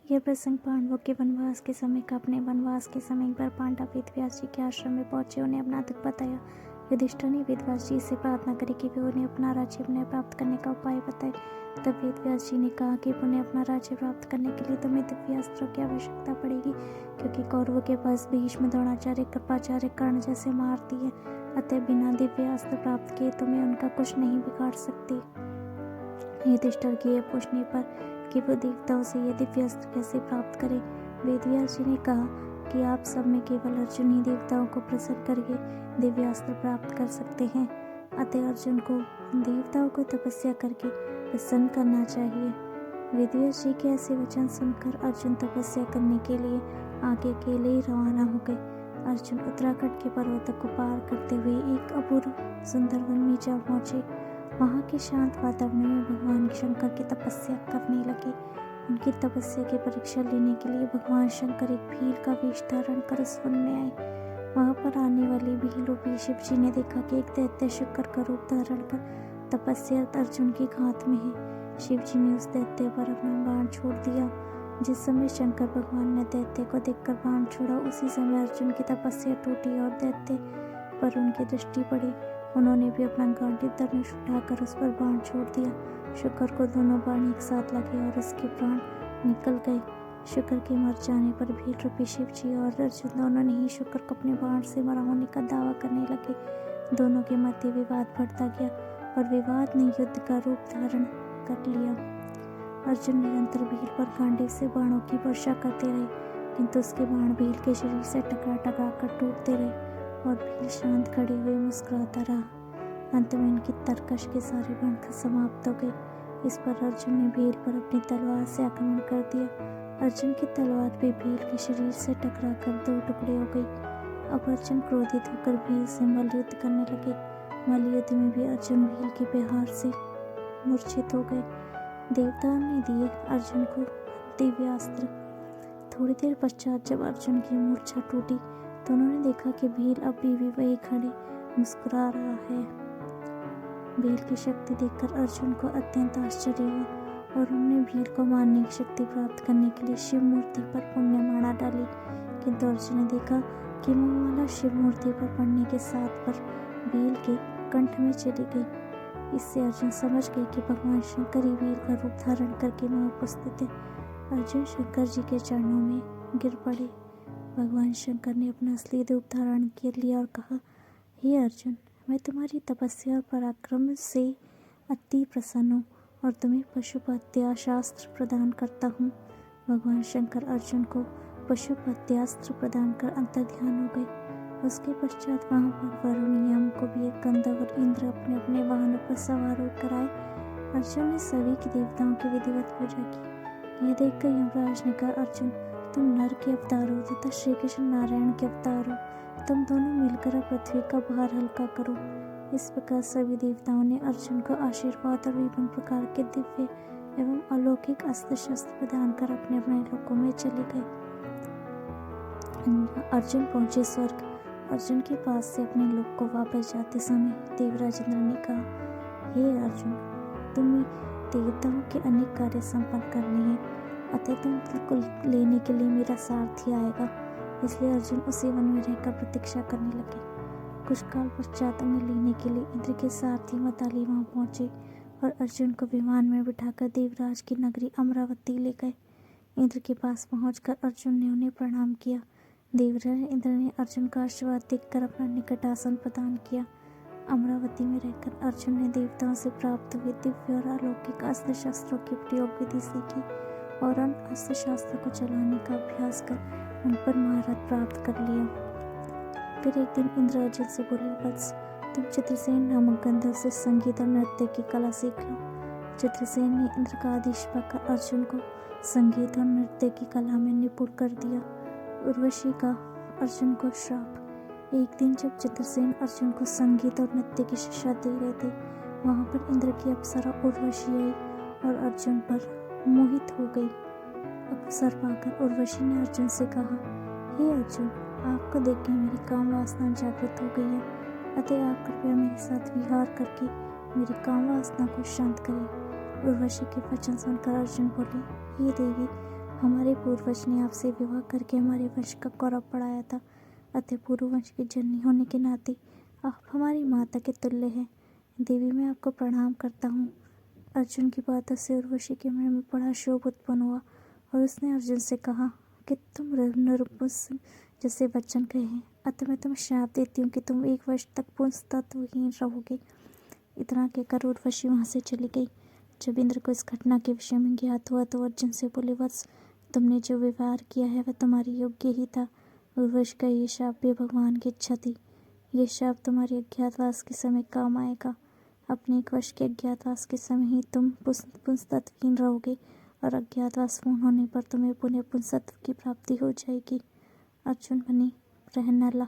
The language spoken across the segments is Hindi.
यह प्रसंग पांडवों के वनवास के समय का। अपने वनवास के समय पर पांडव वेदव्यास जी के आश्रम में पहुंचे। उन्हें अपना दुख बताया। युधिष्ठिर ने वेदव्यास जी से प्रार्थना करी कि वे उन्हें अपना राज्य पुनः प्राप्त करने का उपाय बताए। तब वेदव्यास जी ने कहा कि पुनः अपना राज्य प्राप्त करने के लिए तुम्हें दिव्य अस्त्रों की आवश्यकता पड़ेगी, क्योंकि कौरवों के पास भीष्म, द्रोणाचार्य, कृपाचार्य, कर्ण जैसे महारथी है। अतः बिना दिव्य अस्त्र प्राप्त किए तुम्हें उनका कुछ नहीं बिगाड़ सकती। युधिष्ठिर के ये पूछने पर कि वो देवताओं से ये दिव्य अस्त्र कैसे प्राप्त करें, वेदव्यास जी ने कहा कि आप सब में केवल अर्जुन ही देवताओं को प्रसन्न करके दिव्य अस्त्र प्राप्त कर सकते हैं। अतः अर्जुन को देवताओं को तपस्या करके प्रसन्न करना चाहिए। वेदव्यास जी के ऐसे वचन सुनकर अर्जुन तपस्या करने के लिए आगे अकेले ही रवाना हो गए। अर्जुन उत्तराखंड के पर्वतों को पार करते हुए एक अपूर्व सुंदर वन में जा पहुंचे। वहाँ के शांत वातावरण में भगवान शंकर की तपस्या करने लगे। उनकी तपस्या की परीक्षा लेने के लिए भगवान शंकर एक भील का वेश धारण कर उस वन में आए। वहाँ पर आने वाली भील रूपी शिव जी ने देखा कि एक दैत्य शंकर का रूप धारण कर तपस्यारत अर्जुन की घात में है। शिव जी ने उस दैत्य पर अपना बाण छोड़ दिया। जिस समय शंकर भगवान ने दैत्य को देखकर बाण छोड़ा, उसी समय अर्जुन की तपस्या टूटी और दैत्य पर उनकी दृष्टि पड़ी। उन्होंने भी अपना गांडीव धनुष उठाकर उस पर बाण छोड़ दिया। शुकर को दोनों बाण एक साथ लगे और उसके प्राण निकल गए। शुकर के मर जाने पर भील रूपी शिव जी और अर्जुन दोनों ने ही शुकर को अपने बाण से मरा होने का दावा करने लगे। दोनों के मध्य विवाद बढ़ता गया और विवाद ने युद्ध का रूप धारण कर लिया। अर्जुन निरंतर भील पर गांडीव से बाणों की वर्षा करते रहे, किंतु उसके बाण भील के शरीर से टकरा टकरा कर टूटते रहे और भील शांत खड़े हुए मुस्कुराता रहा। अंत में इनकी तरकश के सारे बाण समाप्त हो गए। इस पर अर्जुन ने भील पर अपनी तलवार से आक्रमण कर दिया। अर्जुन की तलवार भी भील के शरीर से टकरा कर दो टुकड़े हो गई। अब अर्जुन क्रोधित होकर भील से मल्लयुद्ध करने लगे। मल्लयुद्ध में भी अर्जुन भील के प्रहार से मूर्छित हो गए। देवताओं ने दिए अर्जुन को दिव्य अस्त्र। थोड़ी देर पश्चात जब अर्जुन की मूर्छा टूटी तो उन्होंने देखा कि भील अभी भी वही खड़े मुस्कुरा रहा है। भील की शक्ति देखकर अर्जुन को अत्यंत आश्चर्य हुआ और उन्होंने भील को मारने की शक्ति प्राप्त करने के लिए शिव मूर्ति पर पुण्यमाला डाली। किंतु अर्जुन ने देखा कि मोहमाला शिव मूर्ति पर पड़ने के साथ पर भील के कंठ में चली गई। इससे अर्जुन समझ गए कि भगवान शंकर ही भील का रूप धारण करके वहाँ उपस्थित है। अर्जुन शंकर जी के चरणों में गिर पड़े। भगवान शंकर ने अपना असली रूप धारण कर लिया और कहा, हे अर्जुन, मैं तुम्हारी तपस्या और पराक्रम से अति प्रसन्न हूँ और तुम्हें पशुपत्यास्त्र प्रदान करता हूँ। भगवान शंकर अर्जुन को पशुपत्यास्त्र प्रदान कर अंतर्ध्यान हो गए। उसके पश्चात वहाँ पर वरुण, यम, कुबेर, गंधर्व और इंद्र अपने अपने वाहनों पर सवार होकर आए। अर्जुन ने सभी की देवताओं की विधिवत पूजा की। यह देखकर यमराज ने कहा, अर्जुन, तुम नर के अवतार हो तथा श्री कृष्ण नारायण के अवतार हो। तुम दोनों मिलकर पृथ्वी का भार हल्का करो। इस प्रकार सभी देवताओं ने अर्जुन को आशीर्वाद और विभिन्न प्रकार के दिव्य एवं अलौकिक अस्त्र शस्त्र प्रदान कर अपने अपने लोकों में चले गए। अर्जुन पहुंचे स्वर्ग। अर्जुन के पास से अपने लोक को वापस जाते समय देवराज इंद्र ने कहा, हे अर्जुन, तुम्हें देवताओं के अनेक कार्य संपन्न करने हैं, अतः तुम को लेने के लिए मेरा सारथी आएगा। इसलिए अर्जुन उसी वन में रहकर प्रतीक्षा करने लगे। कुछ काल पश्चात उन्हें लेने के लिए इंद्र के सारथी मदाली वहां पहुंचे और अर्जुन को विमान में बिठाकर देवराज की नगरी अमरावती ले गए। इंद्र के पास पहुंचकर अर्जुन ने उन्हें प्रणाम किया। देवराज इंद्र ने अर्जुन का आशीर्वाद देखकर अपना निकटासन प्रदान किया। अमरावती में रहकर अर्जुन ने देवताओं से प्राप्त हुए दिव्य और अलौकिक अस्त्र शस्त्रों की प्रयोग विधि सीखी और उन अस्त्र शास्त्रों को चलाने का अभ्यास कर उन पर महारत प्राप्त कर लिया। फिर एक दिन इंद्र अर्जुन से बोले, वत्स, तुम चित्रसेन नामक गंधर्व से संगीत और नृत्य की कला सीख लो। चित्रसेन ने इंद्र का आदेश पाकर अर्जुन को संगीत और नृत्य की कला में निपुण कर दिया। उर्वशी का अर्जुन को श्राप। एक दिन जब चित्रसेन अर्जुन को संगीत और नृत्य की शिक्षा दे रहे थे, वहाँ पर इंद्र की अप्सरा उर्वशी आई और अर्जुन पर मोहित हो गई। अवसर पाकर उर्वशी ने अर्जुन से कहा, हे अर्जुन, आपको देख के मेरी काम वासना जागृत हो गई है, अतः आप कृपया मेरे साथ विहार करके मेरी काम वासना को शांत करें। उर्वशी के वचन सुनकर अर्जुन बोले, हे देवी, हमारे पूर्वज ने आपसे विवाह करके हमारे वंश का गौरव बढ़ाया था, अतः पूर्ववंश की जननी होने के नाते आप हमारी माता के तुल्य हैं। देवी, मैं आपको प्रणाम करता हूँ। अर्जुन की बातों से उर्वशी के मन में बड़ा क्षोभ उत्पन्न हुआ और उसने अर्जुन से कहा कि तुम नपुंस जैसे वचन कहे हैं, अतः मैं तुम्हें श्राप देती हूँ कि तुम 1 वर्ष तक पुंसत्वहीन रहोगे। इतना कहकर उर्वशी वहाँ से चली गई। जब इंद्र को इस घटना के विषय में ज्ञात हुआ तो अर्जुन से बोले, वत्स, तुमने जो व्यवहार किया है वह तुम्हारे योग्य ही था। उर्वशी का ये शाप भी भगवान की इच्छा थी। ये शाप तुम्हारे अज्ञातवास के समय काम आएगा। अपने 1 वर्ष के अज्ञातवास के समय ही तुम पुंसत्वहीन रहोगे और अज्ञातवास पूर्ण होने पर तुम्हें पुनः पुंसत्व की प्राप्ति हो जाएगी। अर्जुन बने ब्रहनला।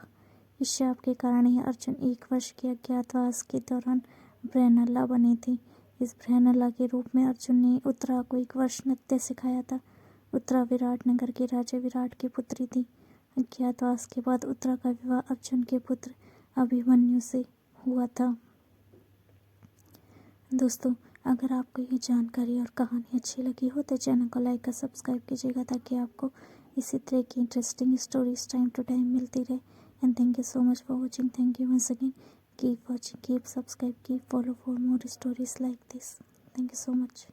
इस शाप के कारण ही अर्जुन 1 वर्ष के अज्ञातवास के दौरान ब्रहनला बने थे। इस ब्रहनला के रूप में अर्जुन ने उत्तरा को 1 वर्ष नृत्य सिखाया था। उत्तरा विराट नगर के राजा विराट की पुत्री थी। अज्ञातवास के बाद उत्तरा का विवाह अर्जुन के पुत्र अभिमन्यु से हुआ था। दोस्तों, अगर आपको ये जानकारी और कहानी अच्छी लगी हो तो चैनल को लाइक और सब्सक्राइब कीजिएगा ताकि आपको इसी तरह की interesting stories time to time मिलती रहे। And thank you so much for watching. Thank you once again. Keep watching, keep subscribe, keep follow for more stories like this. Thank you so much.